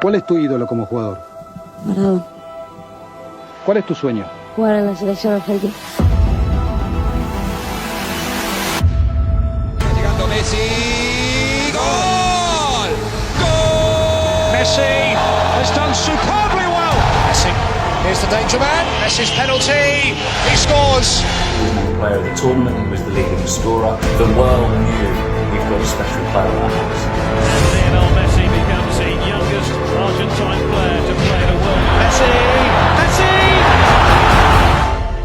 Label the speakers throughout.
Speaker 1: ¿Cuál es tu ídolo como jugador?
Speaker 2: Maradona.
Speaker 1: ¿Cuál es tu sueño?
Speaker 2: Jugar en la selección argentina.
Speaker 3: Llegando Messi. ¡Gol! ¡Gol!
Speaker 4: Messi has done superbly well.
Speaker 3: Messi. Here's the danger man. Messi's penalty. He scores.
Speaker 5: He was the player of the tournament, he was the leading scorer. The world knew we've got a special player at our house.
Speaker 4: And Lionel Messi becomes the youngest Argentine player to play the world. Messi! Messi!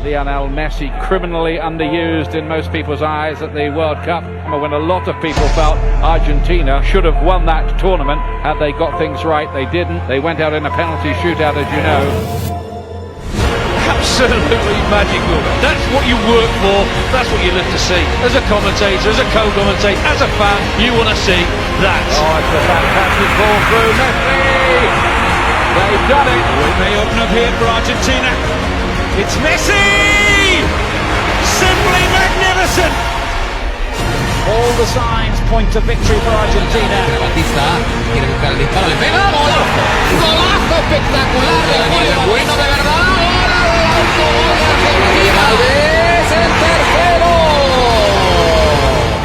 Speaker 6: Lionel Messi, criminally underused in most people's eyes at the World Cup, when a lot of people felt Argentina should have won that tournament had they got things right. They didn't. They went out in a penalty shootout, as you know.
Speaker 4: Absolutely magical. That's what you work for. That's what you live to see. As a commentator, as a co-commentator, as a fan, you want to see that.
Speaker 6: Oh, it's a fantastic ball through Messi. They've done it.
Speaker 4: It may open up here for Argentina. It's Messi! Simply magnificent!
Speaker 6: All the signs point to victory for Argentina.
Speaker 3: Batista quiere buscar el disparo, le pega. ¡Gol! ¡Golazo espectacular! ¡Gol bueno de verdad!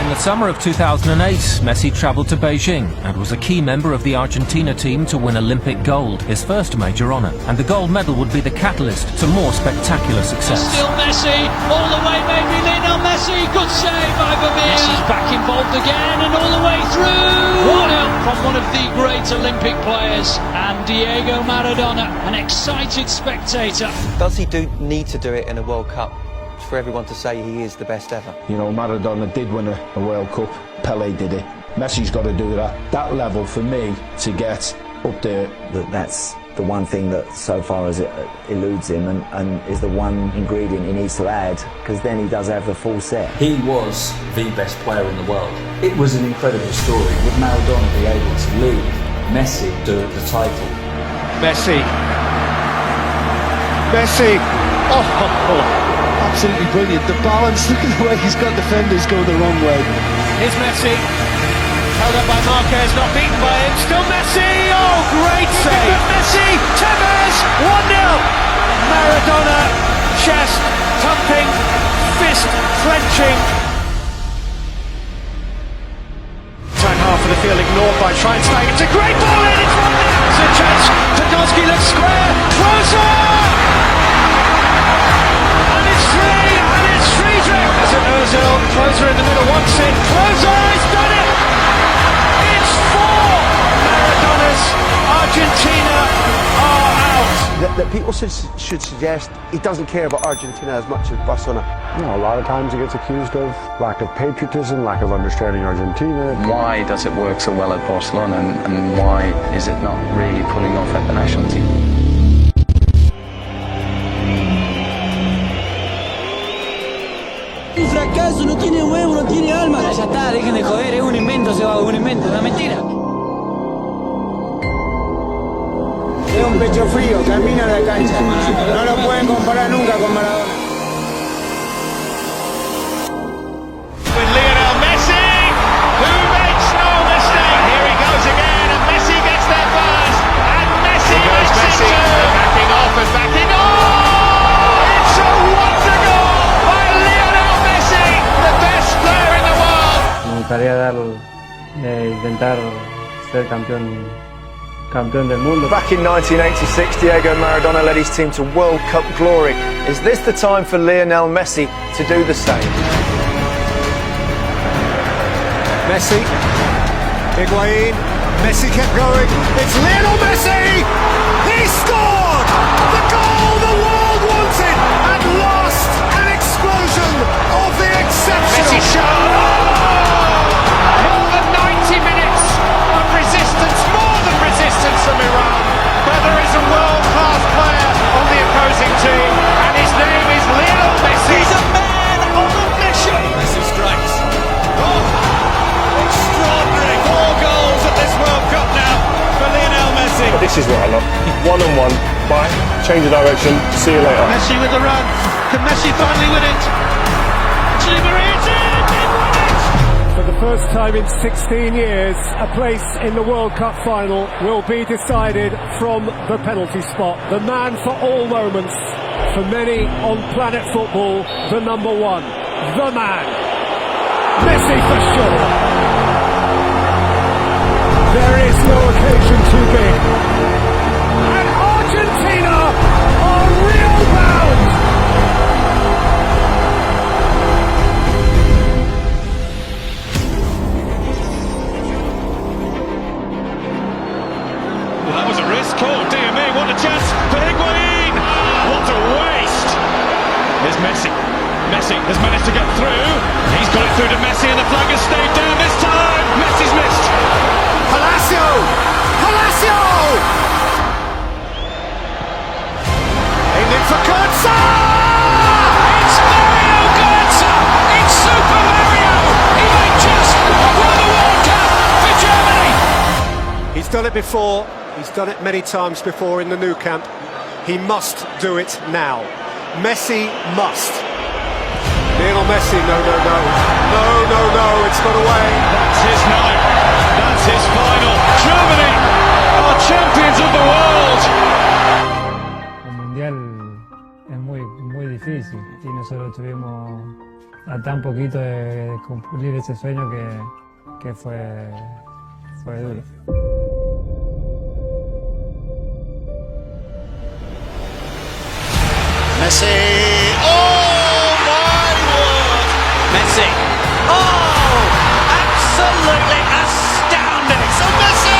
Speaker 7: In the summer of 2008, Messi travelled to Beijing and was a key member of the Argentina team to win Olympic gold, his first major honour. And the gold medal would be the catalyst to more spectacular success.
Speaker 4: Still Messi, all the way maybe Lionel Messi, good save by Vermeer. Messi's back involved again and all the way through. 1-0 from one of the great Olympic players and Diego Maradona, an excited spectator.
Speaker 8: Does he need to do it in a World Cup for everyone to say he is the best ever?
Speaker 9: You know, Maradona did win a World Cup, Pelé did it. Messi's got to do that level for me to get up there.
Speaker 10: That's the one thing that so far as it eludes him and is the one ingredient he needs to add, because then he does have the full set.
Speaker 5: He was the best player in the world. It was an incredible story. Would Maradona be able to lead Messi to the title?
Speaker 4: Messi. Messi. Oh.
Speaker 11: Absolutely brilliant. The balance, look at the way he's got defenders going the wrong way.
Speaker 4: Here's Messi. Held up by Marquez, not beaten by him. Still Messi. Oh, great save. Messi. Tevez. 1-0. Maradona. Chest thumping. Fist clenching. Time half of the field ignored by Schweinsteiger. It's a great ball in. It's 1-0. It's a chance. Podolski looks square. Throws up. And it's Friedrich! As an Ozil, Closer in the middle, wants it. Closer has done it! It's 4! Maradona's Argentina are out.
Speaker 12: That people should suggest he doesn't care about Argentina as much as Barcelona.
Speaker 13: You know, a lot of times he gets accused of lack of patriotism, lack of understanding Argentina.
Speaker 14: Why does it work so well at Barcelona and why is it not really pulling off at the national team?
Speaker 15: Un fracaso, no tiene huevo, no tiene alma. Ya está, dejen de joder, es un invento, se va, un invento, una mentira.
Speaker 16: Es un pecho frío, camina la cancha. No lo pueden comparar nunca con Maradona.
Speaker 4: With Lionel Messi, who makes no mistake. Here he goes again, and Messi gets there first. And Messi goes Messi, backing off and backing off. It's a wonder goal by Lionel Messi, the best player in the world.
Speaker 17: Me gustaría intentar ser campeón del mundo.
Speaker 18: Back in 1986, Diego Maradona led his team to World Cup glory. Is this the time for Lionel Messi to do the same?
Speaker 19: Messi, Higuain, Messi kept going. It's Lionel Messi! He scored! The goal the world wanted! At last, an explosion of the exceptional.
Speaker 4: Messi shot! More than 90 minutes of resistance, more than resistance from Iran. But there is a world-class player on the opposing team, and his name is Lionel Messi. He's a man on a mission. Messi strikes. Oh, extraordinary! 4 goals at this World Cup now for Lionel Messi.
Speaker 13: But this is what I love. One-on-one, bye, change of direction, see you later.
Speaker 4: Messi with the run. Can Messi finally win it? Actually, Maria did win it!
Speaker 18: For
Speaker 19: For the first time in 16 years, a place in the World Cup final will be decided from the penalty spot. The man for all moments, for many on planet football, the number one, the man, Messi for sure. There is no occasion too big. And Argentina are real bound.
Speaker 4: Well, that was a risk. Oh, dear me, what a chance for Higuain! What a waste! Here's Messi. Messi has managed to get through. He's got it through to Messi and the flag has stayed down this time. Messi's missed.
Speaker 19: Palacio! Palacio! Aiming for Götze!
Speaker 3: It's Mario Götze! It's Super Mario! He may just won the World Cup for Germany!
Speaker 19: He's done it before. He's done it many times before in the Nou Camp. He must do it now. Messi must. Lionel Messi, no, it's got away.
Speaker 4: That's his night. That's his final. Germany are champions of the world.
Speaker 17: El Mundial es muy difícil y nosotros tuvimos a tan poquito de cumplir ese sueño que fue duro.
Speaker 19: Messi! Oh my word!
Speaker 3: Messi! Oh! Absolutely astounding!
Speaker 19: It's Messi!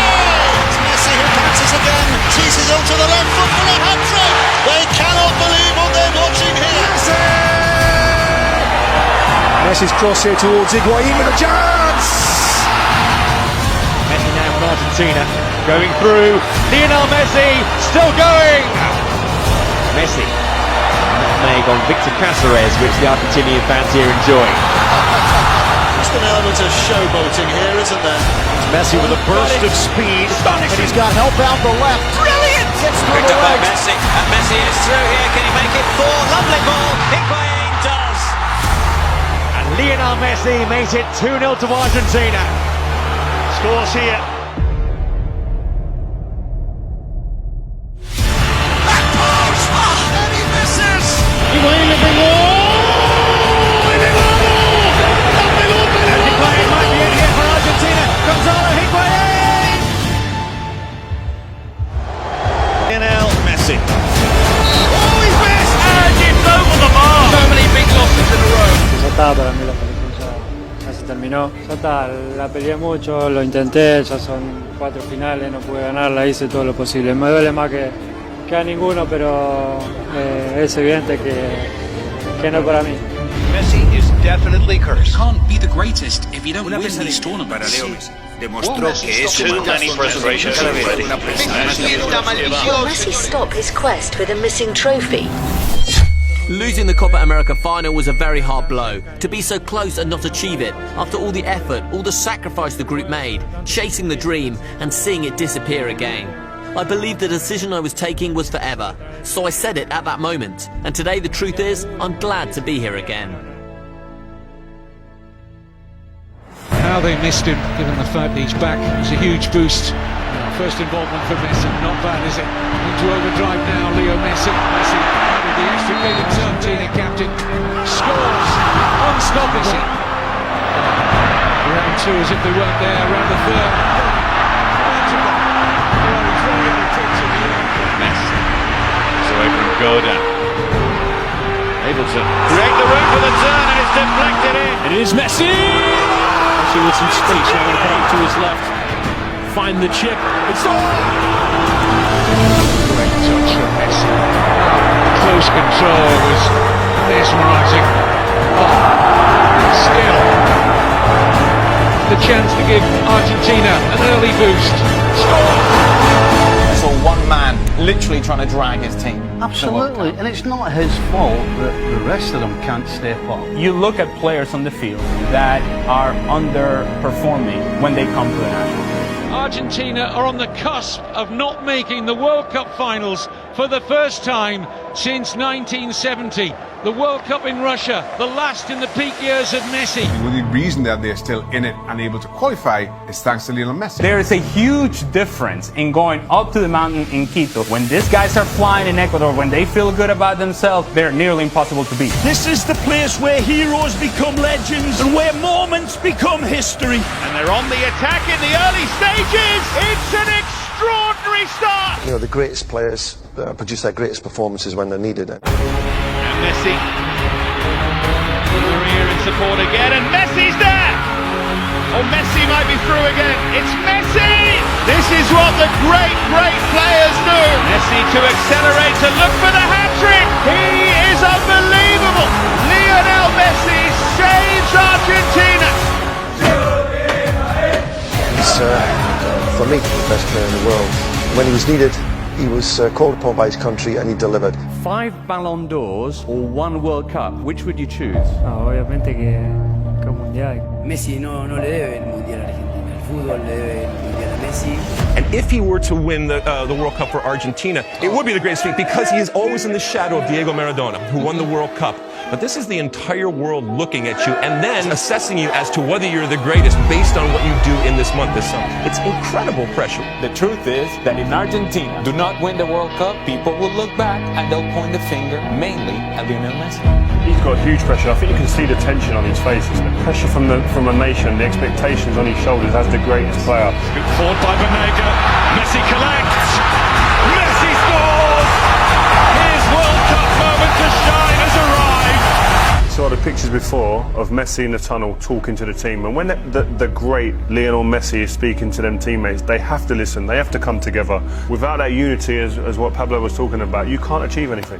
Speaker 19: It's Messi who passes again, teases onto the left foot for a hat-trick! They cannot believe what they're watching here! Messi's cross here towards Higuain with a chance!
Speaker 4: Messi now from Argentina, going through. Lionel Messi, still going! Messi. Nutmeg on Victor Cáceres, which the Argentinian fans here enjoy.
Speaker 19: There's an element of showboating here, isn't there?
Speaker 4: Messi with a burst of speed,
Speaker 19: and he's got help out the left.
Speaker 3: Brilliant!
Speaker 19: Gets through
Speaker 3: Picked
Speaker 19: the
Speaker 3: up by
Speaker 19: legs.
Speaker 3: Messi, and Messi is through here. Can he make it 4? Lovely ball. Higuain does.
Speaker 4: and Lionel Messi makes it 2-0 to Argentina. Scores here. Lionel Messi. Oh, he's missed! And it's over the bar! So many big losses in a row.
Speaker 17: Ya está, para mí la película ya se terminó. Ya está, la peleé mucho, lo intenté, ya son 4 finales, no pude ganarla, hice todo lo posible. Me duele más que a ninguno, pero es evidente que no para mí.
Speaker 20: Messi is definitely cursed. You can't be the greatest if you don't win these tournaments.
Speaker 21: Demostró que es too many frustrations already.
Speaker 2: Will Messi stop his quest for the missing trophy?
Speaker 22: Losing the Copa America final was a very hard blow. To be so close and not achieve it, after all the effort, all the sacrifice the group made, chasing the dream and seeing it disappear again. I believed the decision I was taking was forever, so I said it at that moment. And today the truth is, I'm glad to be here again.
Speaker 6: How they missed him, given the fact he's back. It's a huge boost. First involvement for Messi, not bad, is it? Into overdrive now, Leo Messi. Messi added the extra bit himself, Argentina captain. Scores! Unstoppable. Round two as if they weren't there, round the third.
Speaker 4: Messi. It's away from Goda. Able to create the room for the turn and it's deflected in.
Speaker 23: And it is Messi! Messi with some space now going to come to his left. Find the chip. It's on!
Speaker 6: Great touch from Messi. Close control was mesmerising. Still, the chance to give Argentina an early boost. Score!
Speaker 24: One man literally trying to drag his team.
Speaker 1: Absolutely, and it's not his fault that the rest of them can't step up.
Speaker 25: You look at players on the field that are underperforming when they come to the national.
Speaker 6: Argentina are on the cusp of not making the World Cup finals for the first time since 1970.
Speaker 3: The World Cup in Russia, the last in the peak years of Messi.
Speaker 19: The only reason that they're still in it and able to qualify is thanks to Lionel Messi.
Speaker 25: There is a huge difference in going up to the mountain in Quito. When these guys are flying in Ecuador, when they feel good about themselves, they're nearly impossible to beat.
Speaker 3: This is the place where heroes become legends and where moments become history.
Speaker 4: And they're on the attack in the early stages. It's an extraordinary start.
Speaker 12: You know, the greatest players produce their greatest performances when they're needed.
Speaker 4: And Messi. Maria in support again, and Messi's there. Oh, Messi might be through again. It's Messi. This is what the great players do. Messi to accelerate, to look for the hat-trick. He is unbelievable. Lionel Messi saves Argentina.
Speaker 12: He's, for me, the best player in the world. When he was needed, he was called upon by his country and he delivered.
Speaker 5: 5 Ballon d'Ors or 1 World Cup, which would you choose?
Speaker 17: Obviamente que el mundial.
Speaker 15: Messi no le debe el mundial a Argentina. El fútbol le debe el mundial a Messi.
Speaker 7: And if he were to win the World Cup for Argentina, it would be the greatest feat because he is always in the shadow of Diego Maradona, who won the World Cup. But this is the entire world looking at you and then assessing you as to whether you're the greatest based on what you do in this month, this summer. It's incredible pressure.
Speaker 5: The truth is that if Argentina do not win the World Cup, people will look back and they'll point the finger mainly at Lionel Messi.
Speaker 13: He's got huge pressure. I think you can see the tension on his face. The pressure from a nation, the expectations on his shoulders as the greatest player.
Speaker 3: Good forward by Banega. Messi collects. Messi scores. His World Cup moment to shine has arrived.
Speaker 13: Saw the pictures before of Messi in the tunnel talking to the team, and when the great Lionel Messi is speaking to them teammates, they have to listen, they have to come together. Without that unity, as what Pablo was talking about, you can't achieve anything.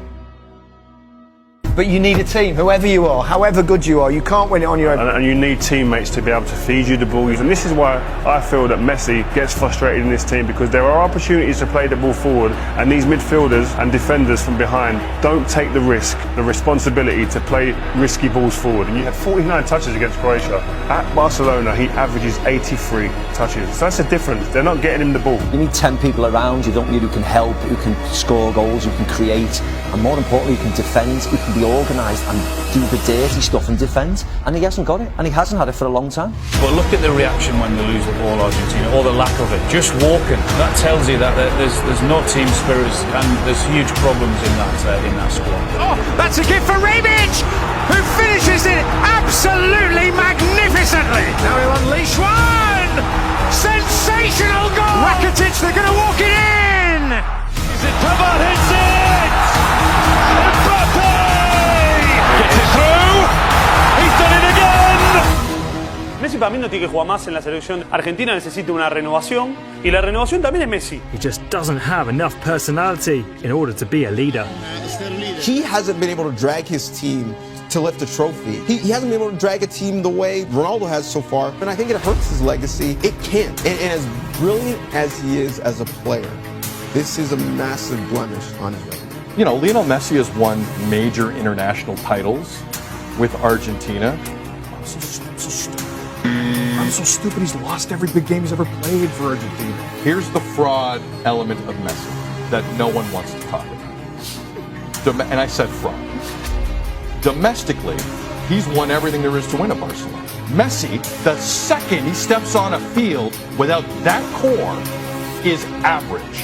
Speaker 12: But you need a team, whoever you are, however good you are, you can't win it on your own.
Speaker 13: And you need teammates to be able to feed you the ball. And this is why I feel that Messi gets frustrated in this team, because there are opportunities to play the ball forward, and these midfielders and defenders from behind don't take the risk, the responsibility to play risky balls forward. And you had 49 touches against Croatia. At Barcelona, he averages 83 touches. So that's a difference. They're not getting him the ball.
Speaker 8: You need 10 people around you, don't you, who can help, who can score goals, who can create, and more importantly, who can defend, who can be organised and do the dirty stuff and defend, and he hasn't got it, and he hasn't had it for a long time.
Speaker 9: But look at the reaction when they lose the ball, Argentina, or the lack of it. Just walking, that tells you that there's no team spirit, and there's huge problems in that squad.
Speaker 4: Oh, that's a gift for Rebic, who finishes it absolutely magnificently. Now he'll unleash one. Sensational goal. Rakitic, they're going to walk it in. Is it Pavard hits it? Mbappe gets it through. He's done it again.
Speaker 10: Messi para mí no tiene que jugar más en la selección. Argentina necesita una renovación y la renovación también es Messi.
Speaker 26: He just doesn't have enough personality in order to be a leader.
Speaker 27: He hasn't been able to drag his team to lift a trophy. He hasn't been able to drag a team the way Ronaldo has so far, and I think it hurts his legacy. It can't. And as brilliant as he is as a player, this is a massive blemish on his record.
Speaker 28: You know, Lionel Messi has won major international titles with Argentina.
Speaker 19: I'm so stupid. He's lost every big game he's ever played for Argentina.
Speaker 28: Here's the fraud element of Messi that no one wants to talk about. And I said fraud. Domestically, he's won everything there is to win at Barcelona. Messi, the second he steps on a field without that core, is average.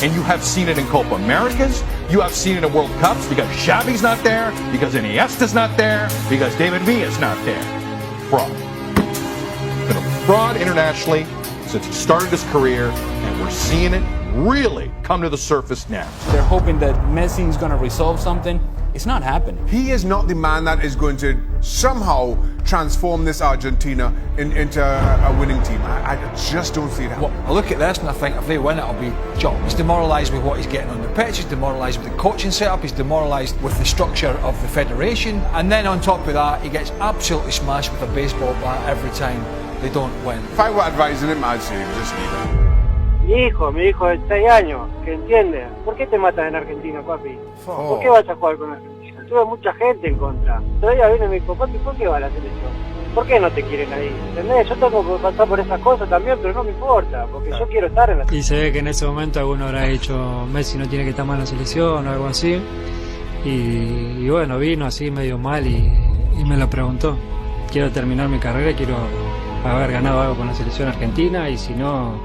Speaker 28: And you have seen it in Copa Americas, you have seen it in World Cups, because Xavi's not there, because Iniesta's not there, because David Villa's not there. Fraud. Been a fraud internationally since he started his career, and we're seeing it really come to the surface now.
Speaker 5: They're hoping that Messi is going to resolve something. It's not happening.
Speaker 19: He is not the man that is going to somehow transform this Argentina into a winning team. I just don't see it happening.
Speaker 29: Well, I look at this and I think if they win, it'll be John. He's demoralised with what he's getting on the pitch, he's demoralised with the coaching setup, he's demoralised with the structure of the federation, and then on top of that, he gets absolutely smashed with a baseball bat every time they don't win.
Speaker 19: If I were advising him, I'd say just leave it.
Speaker 30: Mi hijo de 6 años, que entiende. ¿Por qué te matan en Argentina, papi? ¿Por qué vas a jugar con Argentina? Tuve mucha gente en contra. Todavía viene mi hijo, papi, ¿por qué va a la selección? ¿Por qué no te quieren ahí? ¿Entendés? Yo tengo que pasar por esas cosas también, pero no me importa, porque yo quiero estar en la selección.
Speaker 17: Y se ve que en ese momento alguno habrá dicho Messi no tiene que estar más en la selección o algo así. Y bueno, vino así medio mal y me lo preguntó. Quiero terminar mi carrera, quiero haber ganado algo con la selección argentina y si no,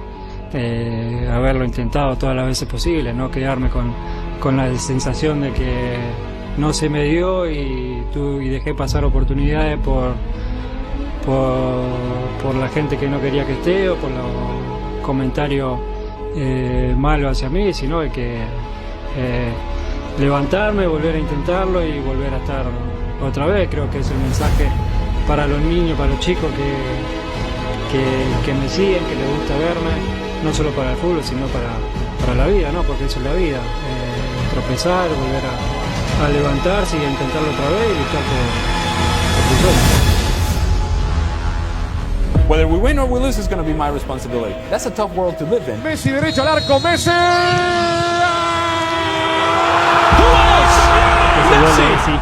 Speaker 17: haberlo intentado todas las veces posibles, no quedarme con la sensación de que no se me dio y dejé pasar oportunidades por la gente que no quería que esté o por los comentarios malos hacia mí, sino de que levantarme, volver a intentarlo y volver a estar otra vez. Creo que es el mensaje para los niños, para los chicos que me siguen, que les gusta verme, no solo para el fútbol, sino para la vida, ¿no? Porque eso es la vida, tropezar, volver a levantarse y a intentarlo otra vez y luchar por tu sueño.
Speaker 5: Whether we win or we lose is going to be my responsibility. That's a tough world to live in.
Speaker 19: Messi derecho al arco, Messi.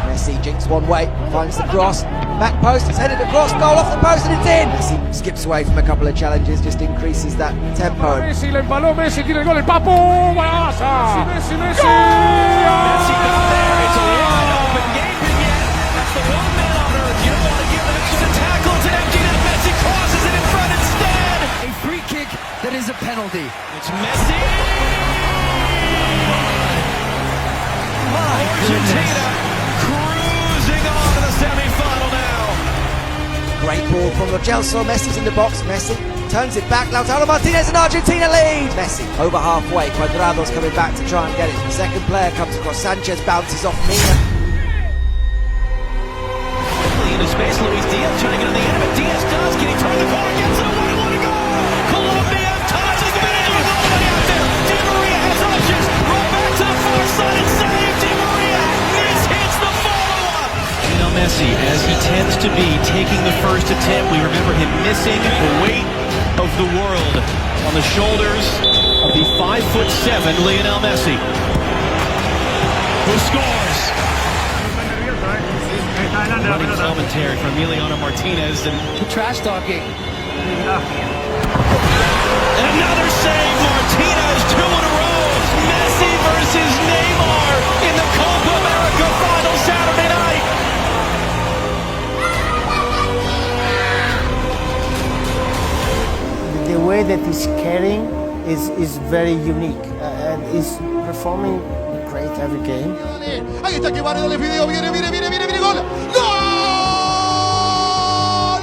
Speaker 2: Messi jinks one way, finds the cross, back post, it's headed across, goal off the post and it's in! Messi skips away from a couple of challenges, just increases that tempo.
Speaker 19: Messi le embaló, Messi tiene el gol, el Papu, ¡Barça! Messi, Messi!
Speaker 3: Messi got there, it's a wide open game again. That's the one man on earth. You don't want to give it extra tackles and empty net. Messi crosses it in front instead.
Speaker 2: A free kick that is a penalty.
Speaker 3: It's Messi! Argentina cruising on to the semi-final now.
Speaker 2: Great ball from Lo Celso, Messi's in the box, Messi turns it back, Lautaro Martinez and Argentina lead! Messi over halfway, Cuadrado's coming back to try and get it. The second player comes across, Sanchez bounces off Mina.
Speaker 3: Into space, Luis Diaz trying to get on the end of it. Diaz does, can he turn the corner, gets it, 1-1 to go! Colombia ties the minute, there's nobody out there! Di Maria has options, roll back to the far side and save Di Maria! Hits the follow-up! Lionel Messi, as he tends to be, taking the first attempt. We remember him missing the weight of the world on the shoulders of the 5'7" Lionel Messi, who scores. Running commentary from Emiliano Martinez and trash talking. And another save, Martinez, 2 in a row. Messi versus Neymar in the Copa America final Saturday night.
Speaker 30: The way that he's carrying is very unique and he's performing great every game.
Speaker 19: Ahí está que Varedo le pidió, viene, gol. ¡Gol!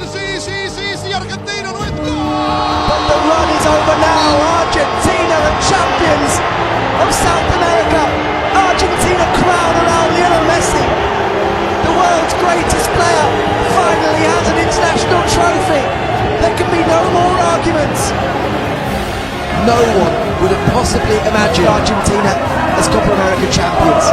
Speaker 19: Sí, Argentina nuestro.
Speaker 2: But the run is over now. Argentina are champions of South America. Argentina crown around Lionel Messi. The world's greatest player finally has an international trophy. There can be no more arguments. No one would have possibly imagined Argentina as Copa America champions.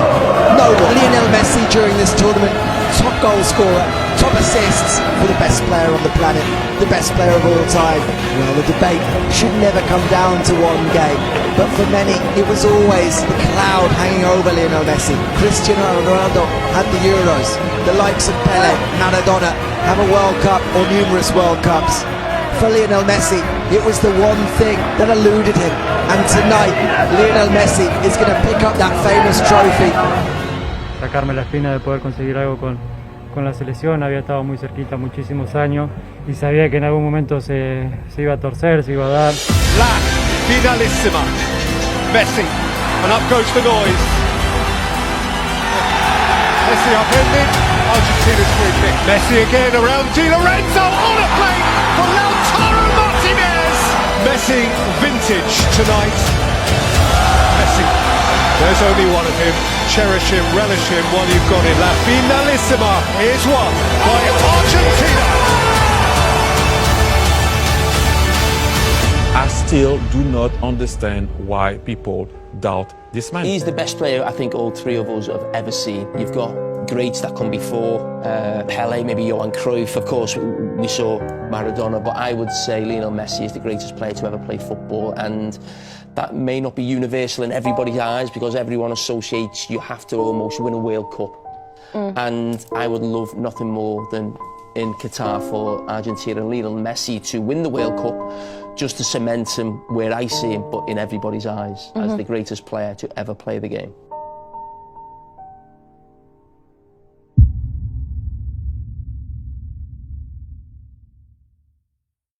Speaker 2: No one. Lionel Messi during this tournament, top goal scorer, top assists for the best player on the planet, the best player of all time. Well, the debate should never come down to one game, but for many it was always the cloud hanging over Lionel Messi. Cristiano Ronaldo had the Euros, the likes of Pele, Maradona have a World Cup or numerous World Cups. For Lionel Messi, it was the one thing that eluded him. And tonight, Lionel Messi is going to pick up that famous trophy.
Speaker 17: Sacarme la espina de poder conseguir algo con la selección, había estado muy cerquita muchísimos años y sabía que en algún momento se iba a torcer, se iba a dar.
Speaker 19: La finalissima. Messi, and up goes the noise. Messi upended, Argentina's free kick. Messi again around Di Lorenzo on a plate for Lautaro Martinez. Messi vintage tonight. Messi, there's only one of him. Cherish him, relish him while you've got him. La finalissima is won by Argentina.
Speaker 7: I still do not understand why people doubt this man.
Speaker 8: He's the best player I think all three of us have ever seen. You've got greats that come before, Pele, maybe Johan Cruyff, of course we saw Maradona, but I would say Lionel Messi is the greatest player to ever play football, and that may not be universal in everybody's eyes because everyone associates you have to almost win a World Cup. And I would love nothing more than in Qatar for Argentina and Lionel Messi to win the World Cup, just to cement him where I see him, but in everybody's eyes, as the greatest player to ever play the game.